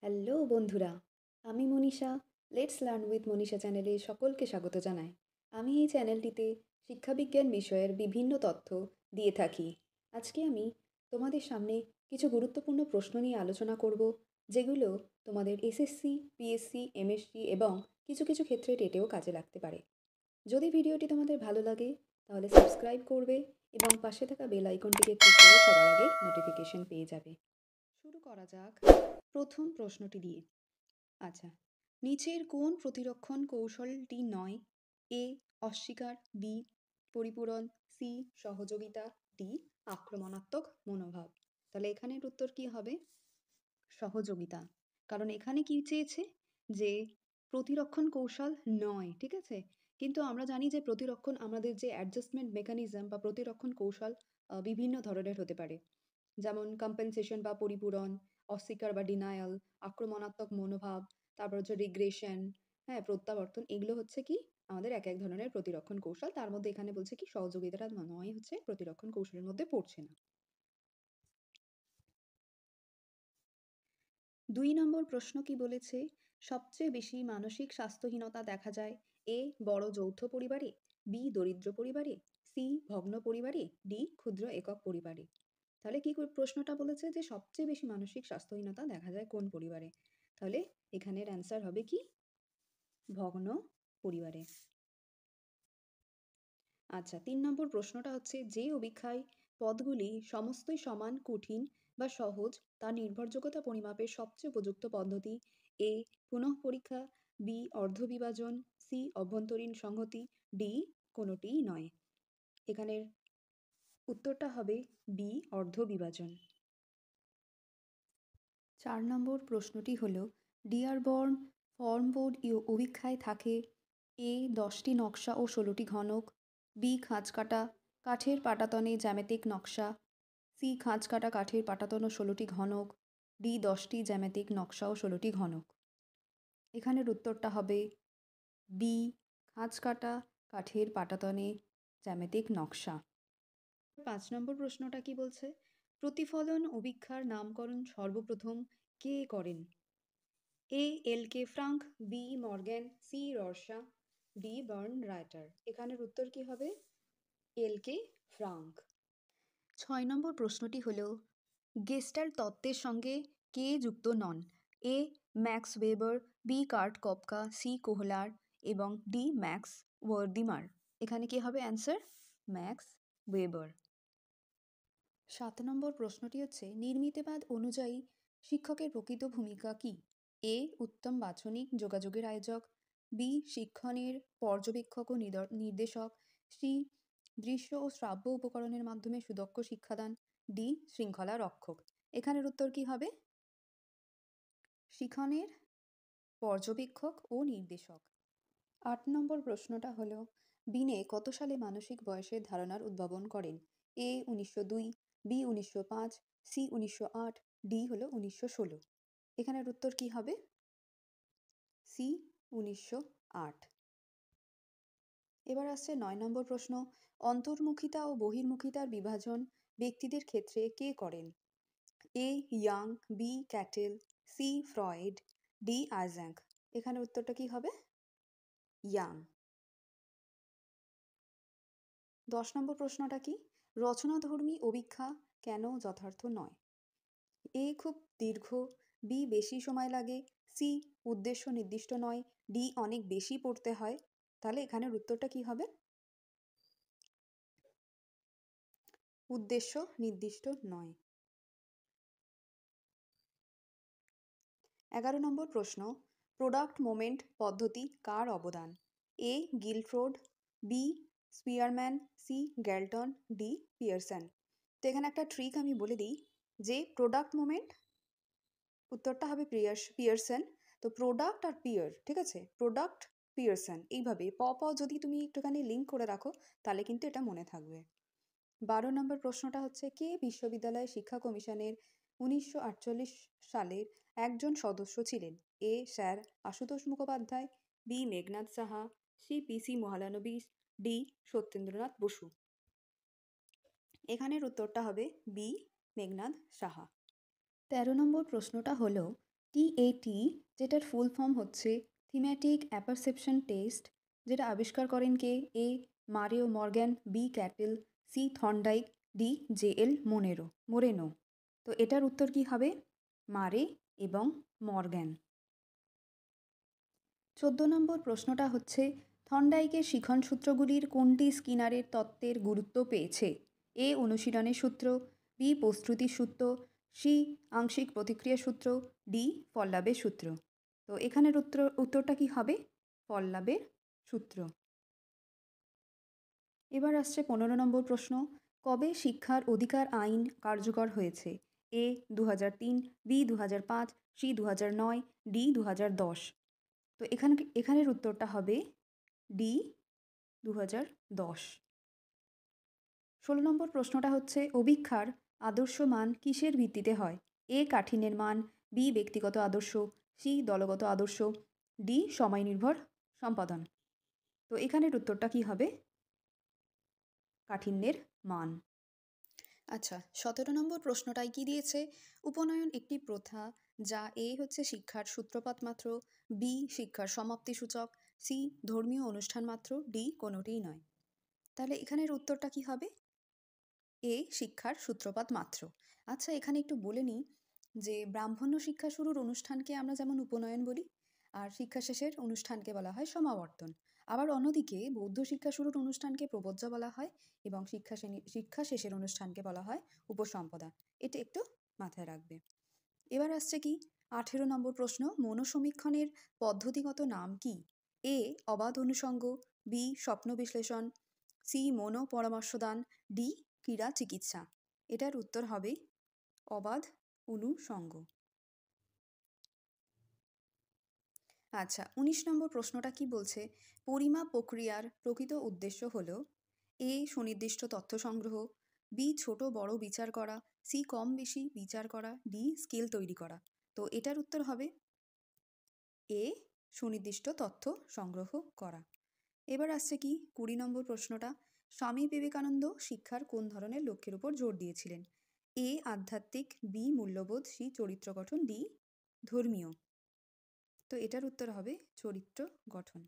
Hello বন্ধুরা, আমি Manisha. Let's learn with Manisha চ্যানেলে সকলকে স্বাগত জানাই। আমি এই চ্যানেলটিতে শিক্ষাবিজ্ঞান বিষয়ের বিভিন্ন তথ্য দিয়ে থাকি। আজকে আমি তোমাদের সামনে কিছু গুরুত্বপূর্ণ প্রশ্ন নিয়ে আলোচনা করব, যেগুলো তোমাদের এসএসসি, পিএসসি, এমএসসি এবং কিছু কিছু ক্ষেত্রে টেটেও কাজে লাগতে পারে। যদি ভিডিওটি তোমাদের ভালো লাগে তাহলে সাবস্ক্রাইব করবে এবং পাশে থাকা বেল আইকনটিকে ক্লিক করে সবার আগে নোটিফিকেশন পেয়ে যাবে। শুরু করা যাক প্রথম প্রশ্নটি দিয়ে। আচ্ছা, নিচের কোন প্রতিরক্ষণ কৌশলটি নয়? এ অস্বীকার, বি পরিপূরণ, সি সহযোগিতা, ডি আক্রমণাত্মক মনোভাব। তাহলে এখানের উত্তর কি হবে? সহযোগিতা। কারণ এখানে কি চেয়েছে? যে প্রতিরক্ষণ কৌশল নয়, ঠিক আছে? কিন্তু আমরা জানি যে প্রতিরক্ষণ আমাদের যে অ্যাডজাস্টমেন্ট মেকানিজম বা প্রতিরক্ষণ কৌশল বিভিন্ন ধরনের হতে পারে। যেমন কম্পেনসেশন বা পরিপূরণ, অস্বীকার বা ডিনায়াল, আক্রমণাত্মক মনোভাব, তারপর হচ্ছে রিগ্রেশন, হ্যাঁ, প্রত্যাবর্তন। এগুলো হচ্ছে কি আমাদের এক এক ধরনের প্রতিরক্ষণ কৌশল। তার মধ্যে এখানে বলছে কি সহযোগিতাটা নয়, হচ্ছে প্রতিরক্ষণ কৌশলের মধ্যে পড়ছে না। ২ নম্বর প্রশ্ন কি বলেছে? সবচেয়ে বেশি মানসিক স্বাস্থ্যহীনতা দেখা যায় এ বড় যৌথ পরিবারে, বি দরিদ্র পরিবারে, সি ভগ্ন পরিবারে, ডি ক্ষুদ্র একক পরিবারে। তাহলে কি প্রশ্নটা বলেছে যে সবচেয়ে বেশি মানসিক স্বাস্থ্যহীনতা দেখা যায় কোন পরিবারে? তাহলে এখানের অ্যান্সার হবে কি ভগ্ন পরিবারে। আচ্ছা, ৩ নম্বর প্রশ্নটা হচ্ছে যে অভিক্ষয় পদগুলি সমস্তই সমান কঠিন বা সহজ তার নির্ভরযোগ্যতা পরিমাপের সবচেয়ে উপযুক্ত পদ্ধতি এ পুনঃপরীক্ষা, বি অর্ধবিভাজন, সি অভ্যন্তরীণ সংহতি, ডি কোনোটিই নয়। এখানের উত্তরটা হবে বি অর্ধবিভাজন। ৪ নম্বর প্রশ্নটি হল ডিয়ারবর্ন ফর্মবোর্ড অভিক্ষায় থাকে এ 10টি নকশা ও 16টি ঘনক, বি খাঁজকাটা কাঠের পাটাতনে জ্যামিতিক নকশা, সি খাঁজকাটা কাঠের পাটাতন ও 16টি ঘনক, ডি 10টি জ্যামিতিক নকশা ও 16টি ঘনক। এখানের উত্তরটা হবে বি খাঁজকাটা কাঠের পাটাতনে জ্যামিতিক নকশা। ৫ নম্বর প্রশ্নটা কি বলছে? প্রতিফলন অভিক্ষার নামকরণ সর্বপ্রথম কে করেন? A L K Frank, B Morgan, C Rorschach, D Bernreuter. এখানের উত্তর কি হবে? এল কে ফ্রাঙ্ক। ৬ নম্বর প্রশ্নটি হল গেস্টাল্ট তত্ত্বের সঙ্গে কে যুক্ত নন? A Max Weber, B Kurt Koffka, C Kohler এবং ডি ম্যাক্স ওয়ার্দিমার। এখানে কি হবে অ্যান্সার? Max Weber. ৭ নম্বর প্রশ্নটি হচ্ছে নির্মিতবাদ অনুযায়ী শিক্ষকের প্রকৃত ভূমিকা কী? এ উত্তম বাচনিক যোগাযোগের আয়োজক, বি শিক্ষণের পর্যবেক্ষক ও নির্দেশক, সি দৃশ্য ও শ্রাব্য উপকরণের মাধ্যমে সুদক্ষ শিক্ষাদান, ডি শৃঙ্খলা রক্ষক। এখানের উত্তর কি হবে? শিক্ষণের পর্যবেক্ষক ও নির্দেশক। ৮ নম্বর প্রশ্নটা হলো বিনে কত সালে মানসিক বয়সের ধারণার উদ্ভাবন করেন? এ ১৯০২, বি ১৯০৫, সি ১৯০৮, ডি হলো ১৯১৬। এখানের উত্তর কি হবে? সি ১৯০৮। এবার আসছে ৯ নম্বর প্রশ্ন অন্তর্মুখিতা ও বহির্মুখিতার বিভাজন ব্যক্তিদের ক্ষেত্রে কে করেন? A Young, B Cattell, C Freud, D Isaac. এখানে উত্তরটা কি হবে? ইয়াং। ১০ নম্বর প্রশ্নটা কি? রচনাধর্মী অভিক্ষা কেন যথার্থ নয়? এ খুব দীর্ঘ, বি বেশি সময় লাগে, সি উদ্দেশ্য নির্দিষ্ট নয়, ডি অনেক বেশি পড়তে হয়। তাহলে এখানের উত্তরটা কি হবে? উদ্দেশ্য নির্দিষ্ট নয়। ১১ নম্বর প্রশ্ন প্রোডাক্ট মোমেন্ট পদ্ধতি কার অবদান? A Guilford, B Spearman, C Galton, D Pearson. তো এখানে একটা ট্রিক আমি বলে দিই যে প্রোডাক্ট মোমেন্ট উত্তরটা হবে পিয়ারসন। তো প্রোডাক্ট আর পিয়ার, ঠিক আছে, প্রোডাক্ট পিয়ারসন, এইভাবে যদি তুমি একটুখানি লিঙ্ক করে রাখো তাহলে কিন্তু এটা মনে থাকবে। ১২ নম্বর প্রশ্নটা হচ্ছে কে বিশ্ববিদ্যালয় শিক্ষা কমিশনের ১৯৪৮ সালের একজন সদস্য ছিলেন? A sir Ashutosh Mukhopadhyay, B Meghnad Saha, C P C Mahalanobis, D Satyendranath Basu. এখানের উত্তরটা হবে বি মেঘনাদ সাহা। ১৩ নম্বর প্রশ্নটা হলো টিএটি, যেটার ফুল ফর্ম হচ্ছে থিম্যাটিক অ্যাপারসেপশন টেস্ট, যেটা আবিষ্কার করেন কে? A Mario Morgan, B Cattell, C Thorndike, D Moreno. তো এটার উত্তর কি হবে? মারে এবং মর্গ্যান। 14 নম্বর প্রশ্নটা হচ্ছে থর্নডাইকের শিখন সূত্রগুলির কোনটি স্কিনারের তত্ত্বের গুরুত্ব পেয়েছে? এ অনুশীলনের সূত্র, বি প্রস্তুতির সূত্র, সি আংশিক প্রতিক্রিয়া সূত্র, ডি ফল্লাবের সূত্র। তো এখানের উত্তরটা কি হবে? ফল্লাবের সূত্র। এবার আসছে 15 নম্বর প্রশ্ন, কবে শিক্ষার অধিকার আইন কার্যকর হয়েছে? এ 2003, বি 2005, সি 2009, ডি 2010। তো এখানের উত্তরটা হবে ডি 2010। 16 নম্বর প্রশ্নটা হচ্ছে অভিক্ষার আদর্শ মান কিসের ভিত্তিতে হয়? এ কাঠিন্যের মান, বি ব্যক্তিগত আদর্শ, সি দলগত আদর্শ, ডি সময় নির্ভর সম্পাদন। তো এখানের উত্তরটা কি হবে? কাঠিন্যের মান। আচ্ছা, 17 নম্বর প্রশ্নটাই কি দিয়েছে? উপনয়ন একটি প্রথা যা এ হচ্ছে শিক্ষার সূত্রপাত মাত্র, বি শিক্ষার সমাপ্তি সূচক, সি ধর্মীয় অনুষ্ঠান মাত্র, ডি কোনোটিই নয়। তাহলে এখানের উত্তরটা কি হবে? এ শিক্ষার সূত্রপাত মাত্র। আচ্ছা, এখানে একটু বলে নিই যে ব্রাহ্মণ্য শিক্ষা শুরুর অনুষ্ঠানকে আমরা যেমন উপনয়ন বলি, আর শিক্ষা শেষের অনুষ্ঠানকে বলা হয় সমাবর্তন। আবার অন্যদিকে বৌদ্ধ শিক্ষা শুরুর অনুষ্ঠানকে প্রবজ্জা বলা হয় এবং শিক্ষা শেষের অনুষ্ঠানকে বলা হয় উপসম্পদা। এটা একটু মাথায় রাখবে। এবার আসছে কি 18 নম্বর প্রশ্ন, মনোসমীক্ষণের পদ্ধতিগত নাম কি? এ অবাধ অনুষঙ্গ, বি স্বপ্ন বিশ্লেষণ, সি মনো পরামর্শদান, ডি ক্রীড়া চিকিৎসা। এটার উত্তর হবে অবাধ অনুষঙ্গ। আচ্ছা, 19 নম্বর প্রশ্নটা কি বলছে? পরিমাপ প্রক্রিয়ার প্রকৃত উদ্দেশ্য হল এ সুনির্দিষ্ট তথ্য সংগ্রহ, বি ছোট বড় বিচার করা, সি কম বেশি বিচার করা, ডি স্কেল তৈরি করা। তো এটার উত্তর হবে এ সুনির্দিষ্ট তথ্য সংগ্রহ করা। এবার আসছে কি 20 নম্বর প্রশ্নটা, স্বামী বিবেকানন্দ শিক্ষার কোন ধরনের লক্ষ্যের উপর জোর দিয়েছিলেন? এ আধ্যাত্মিক, বি মূল্যবোধ, সি চরিত্র গঠন, ডি ধর্মীয়। তো এটার উত্তর হবে চরিত্র গঠন।